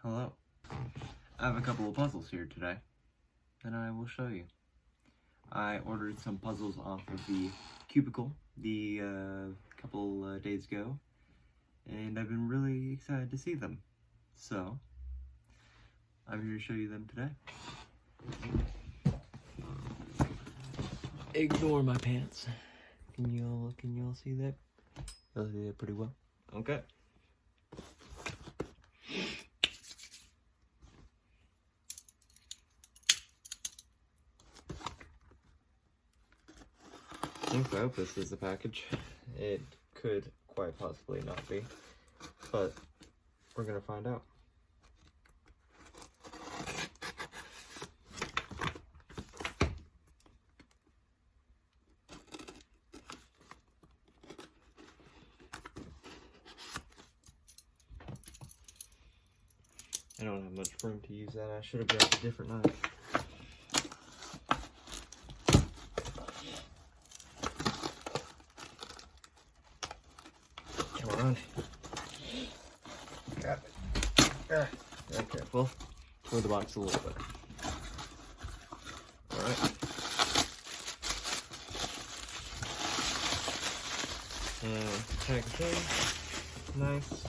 Hello. I have a couple of puzzles here today that I will show you. I ordered some puzzles off of the Cubicle couple days ago, and I've been really excited to see them. So, I'm here to show you them today. Ignore my pants. Can you all see that? You'll see that pretty well. Okay. I hope this is the package. It could quite possibly not be, but we're gonna find out. I don't have much room to use that. I should have grabbed a different knife. Come on. Got it. Very careful. Move the box a little bit. Alright. Packaging. Nice.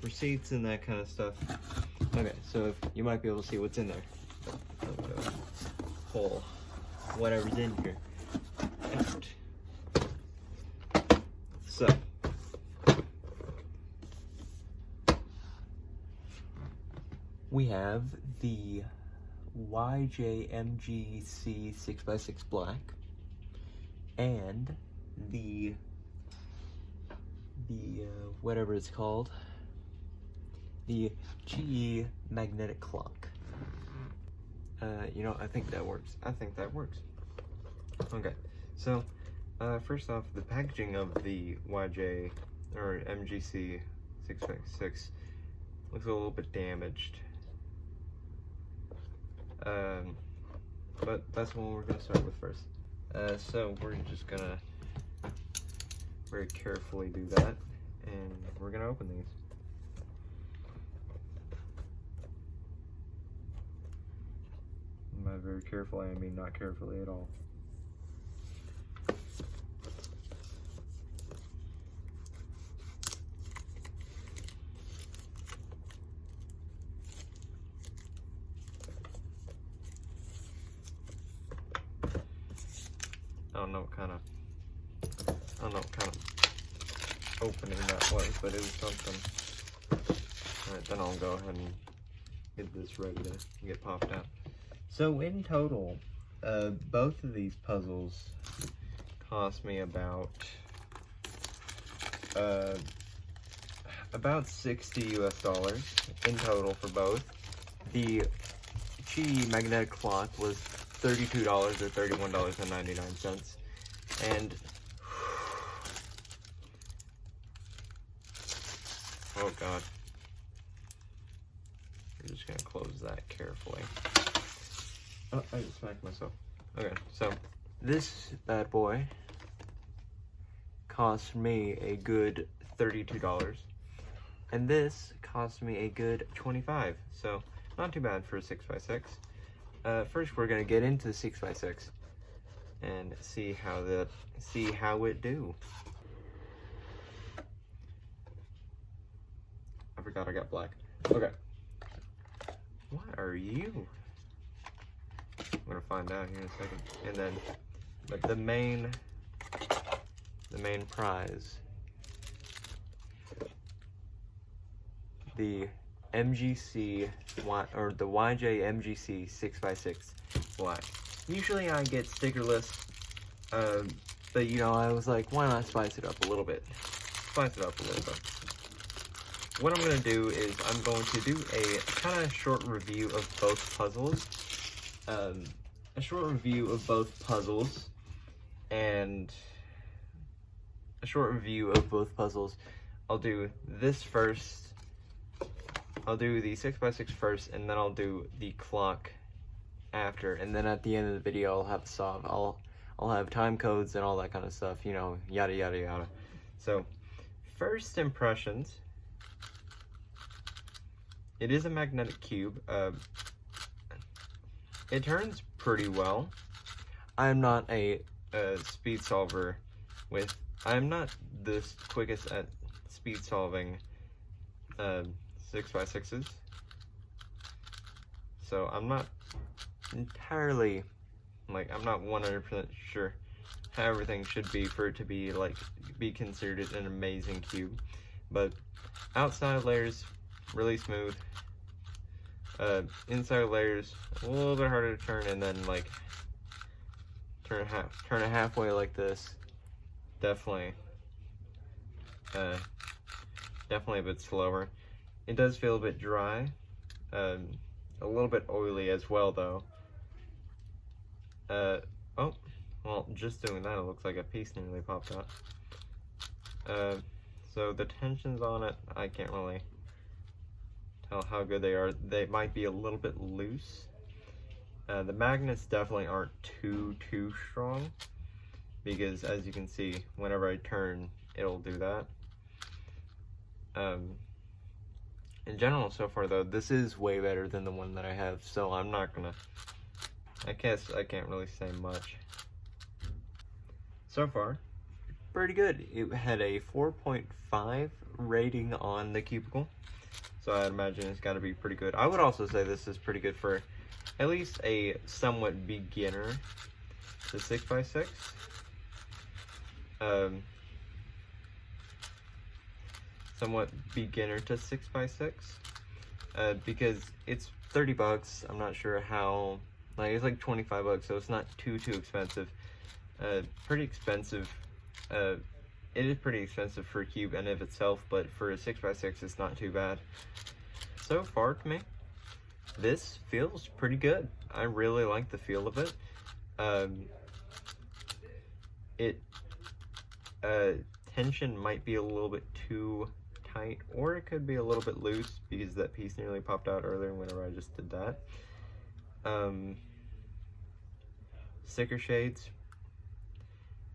Receipts and that kind of stuff. Okay, so you might be able to see what's in there. Pull whatever's in here out. So, we have the YJ MGC 6x6 black and the whatever it's called, the QiYi magnetic clock. You know, I think that works. Okay, so first off, the packaging of the YJ or MGC 6x6 looks a little bit damaged. But that's what we're gonna start with first. So we're just gonna very carefully do that, and we're gonna open these. By very carefully, I mean not carefully at all. I don't know what kind of opening that was, but it was something. Alright, then I'll go ahead and get this ready to get popped out. So in total, both of these puzzles cost me about $60 US in total for both. The QiYi magnetic clock was $32 or $31.99, and oh god, I'm just gonna close that carefully. Oh, I just smacked myself. Okay, so this bad boy cost me a good $32, and this cost me a good $25. So not too bad for a 6x6. First, we're gonna get into the 6x6 and see how it do. I forgot I got black. Okay. What are you? I'm gonna find out here in a second. And then, but the main prize, the MGC or the YJ MGC 6x6 black. Usually I get stickerless, but you know, I was like, why not spice it up a little bit? What I'm gonna do is I'm going to do a kind of short review of both puzzles. I'll do this first. I'll do the 6x6 first, and then I'll do the clock after, and then at the end of the video I'll have a solve. I'll I'll have time codes and all that kind of stuff, you know, yada yada yada. So first impressions, it is a magnetic cube. It turns pretty well. I'm not a speed solver I'm not the quickest at speed solving 6x6s, so I'm not entirely, like, I'm not 100% sure how everything should be for it to be, like, be considered an amazing cube. But outside layers, really smooth. Inside layers, a little bit harder to turn, and then, like, turn it halfway like this. Definitely a bit slower. It does feel a bit dry, a little bit oily as well, though. Oh, well, just doing that, it looks like a piece nearly popped out. So the tensions on it, I can't really tell how good they are. They might be a little bit loose. The magnets definitely aren't too strong, because as you can see, whenever I turn, it'll do that. In general, so far though, this is way better than the one that I have, so I'm not gonna, I guess I can't really say much. So far, pretty good. It had a 4.5 rating on the Cubicle, so I'd imagine it's gotta be pretty good. I would also say this is pretty good for at least a somewhat beginner to 6x6. Somewhat beginner to 6x6, because it's 30 bucks. I'm not sure how, like, it's like 25 bucks, so it's not too expensive. Pretty expensive. It is pretty expensive for a cube in of itself, but for a 6x6, it's not too bad. So far, to me, this feels pretty good. I really like the feel of it. Tension might be a little bit too tight, or it could be a little bit loose, because that piece nearly popped out earlier whenever I just did that. Sticker shades.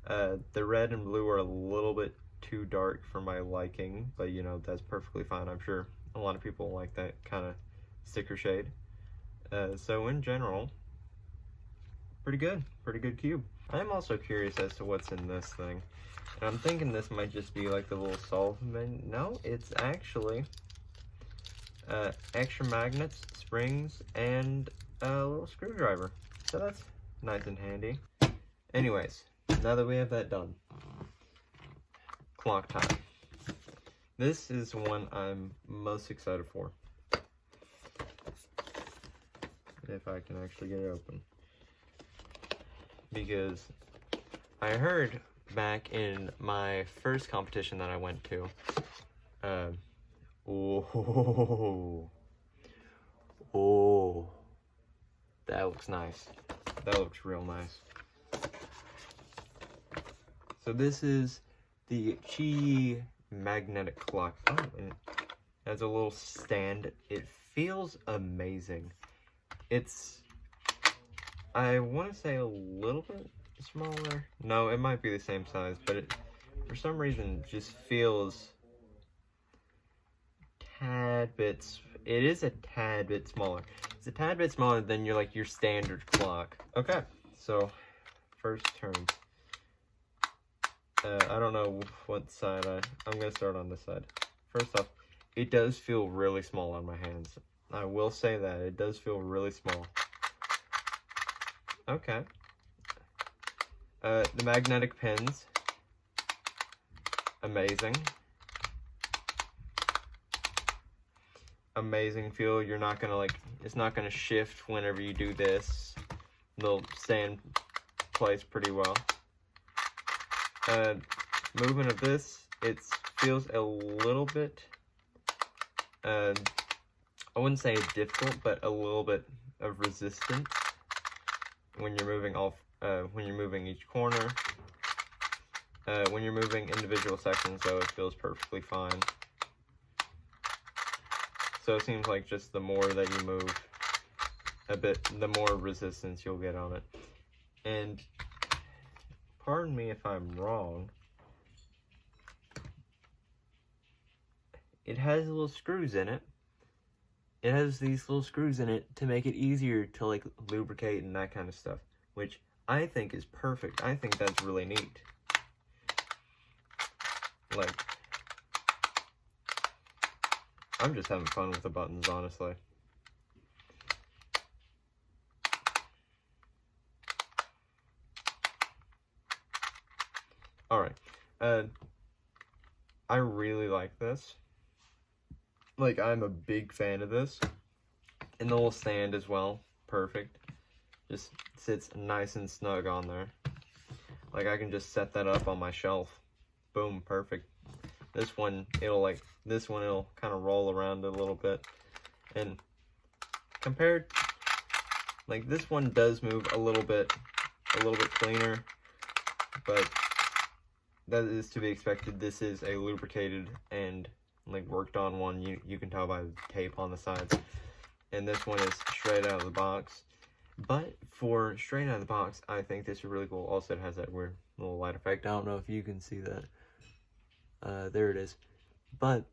The red and blue are a little bit too dark for my liking, but you know, that's perfectly fine. I'm sure a lot of people like that kind of sticker shade. So in general, pretty good cube. I'm also curious as to what's in this thing. And I'm thinking this might just be like the little solvent. No, it's actually extra magnets, springs, and a little screwdriver. So that's nice and handy. Anyways, now that we have that done, clock time. This is one I'm most excited for. If I can actually get it open. Because I heard back in my first competition that I went to, oh, that looks nice. That looks real nice. So this is the QiYi magnetic clock. Oh, and it has a little stand. It feels amazing. It's, I want to say a little bit smaller. No, it might be the same size, but it, for some reason, just feels tad bit. It is a tad bit smaller. It's a tad bit smaller than your standard clock. Okay, so first turn. I don't know what side I'm gonna start on this side. First off, it does feel really small on my hands. I will say that it does feel really small. Okay. The magnetic pins, amazing. Amazing feel. You're not gonna it's not gonna shift whenever you do this. They'll stay in place pretty well. Movement of this, it feels a little bit, I wouldn't say difficult, but a little bit of resistance when you're moving when you're moving each corner. When you're moving individual sections, though, it feels perfectly fine. So it seems like just the more that you move a bit, the more resistance you'll get on it. And pardon me if I'm wrong, it has little screws in it. It has these little screws in it to make it easier to like lubricate and that kind of stuff, which I think is perfect. I think that's really neat. Like, I'm just having fun with the buttons, honestly. Alright, I really like this. Like, I'm a big fan of this. And the little stand as well, perfect. Just sits nice and snug on there. Like, I can just set that up on my shelf. Boom, perfect. This one, it'll kind of roll around a little bit. And compared, like, this one does move a little bit cleaner, but that is to be expected. This is a lubricated and like worked on one. You can tell by the tape on the sides. And this one is straight out of the box. But for straight out of the box, I think this is really cool. Also, it has that weird little light effect. I don't know if you can see that. There it is. But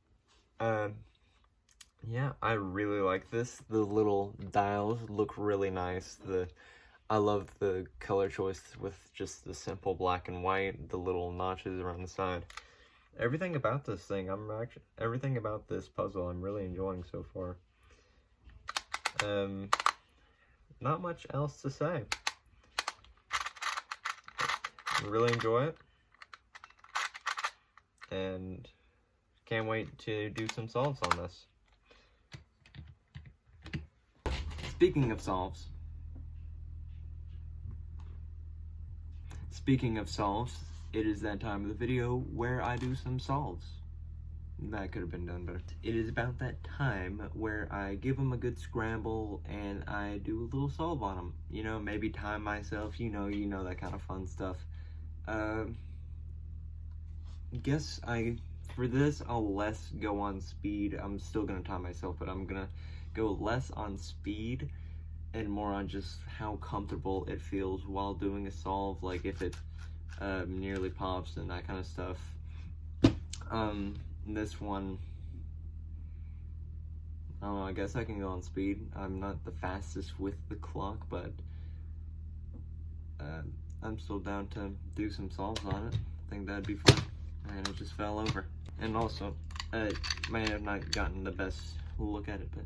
yeah, I really like this. The little dials look really nice. I love the color choice with just the simple black and white, the little notches around the side. Everything about this thing, everything about this puzzle, I'm really enjoying so far. Not much else to say. Really enjoy it. And can't wait to do some solves on this. Speaking of solves, it is that time of the video where I do some solves. That could have been done better. It is about that time where I give them a good scramble and I do a little solve on them. You know, maybe time myself, you know that kind of fun stuff. Guess for this, I'll less go on speed. I'm still gonna time myself, but I'm gonna go less on speed and more on just how comfortable it feels while doing a solve, like if it nearly pops and that kind of stuff. This one, I don't know, I guess I can go on speed. I'm not the fastest with the clock, but I'm still down to do some solves on it. I think that'd be fun. And it just fell over. And also, may have not gotten the best look at it, but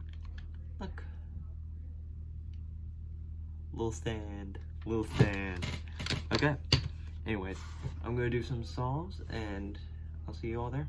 look. Little stand. Okay. Anyways, I'm gonna do some solves and I'll see you all there.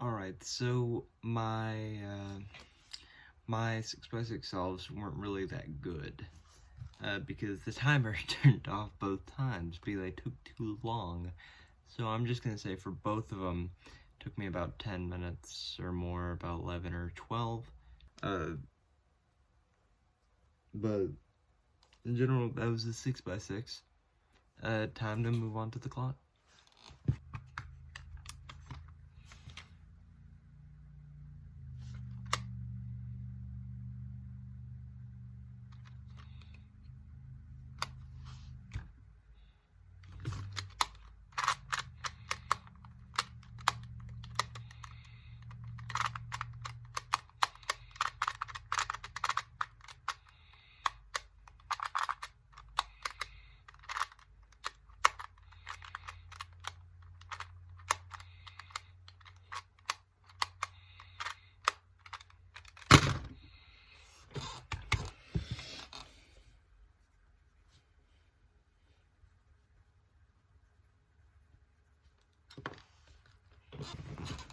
Alright, so my 6x6 solves weren't really that good. Because the timer turned off both times because they took too long. So I'm just going to say for both of them, it took me about 10 minutes or more, about 11 or 12. But in general, that was a 6x6. Time to move on to the clock.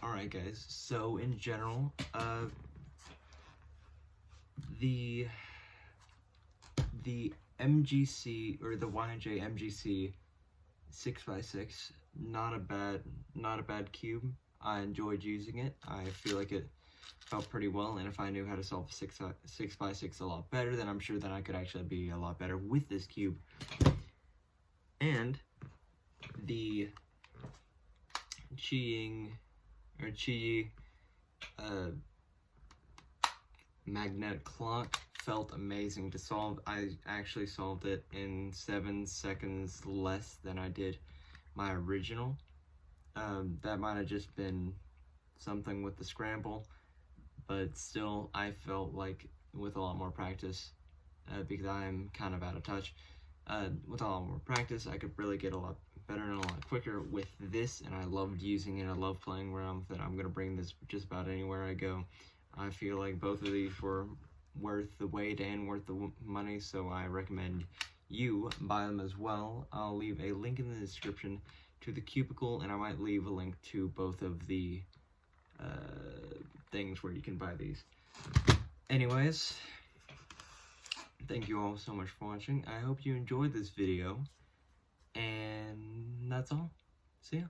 Alright guys, so in general, the MGC, or the YJ MGC 6x6, not a bad cube. I enjoyed using it. I feel like it felt pretty well, and if I knew how to solve 6x6 a lot better, then I'm sure that I could actually be a lot better with this cube. And the QiYi magnetic clock felt amazing to solve. I actually solved it in 7 seconds less than I did my original. That might have just been something with the scramble, but still I felt like with a lot more practice, because I'm kind of out of touch, with a lot more practice I could really get a lot better and a lot quicker with this, and I loved using it. I love playing around with it. I'm going to bring this just about anywhere I go. I feel like both of these were worth the wait and worth the money, so I recommend you buy them as well. I'll leave a link in the description to the cubicle, and I might leave a link to both of the things where you can buy these. Anyways, thank you all so much for watching. I hope you enjoyed this video, and that's all. See ya.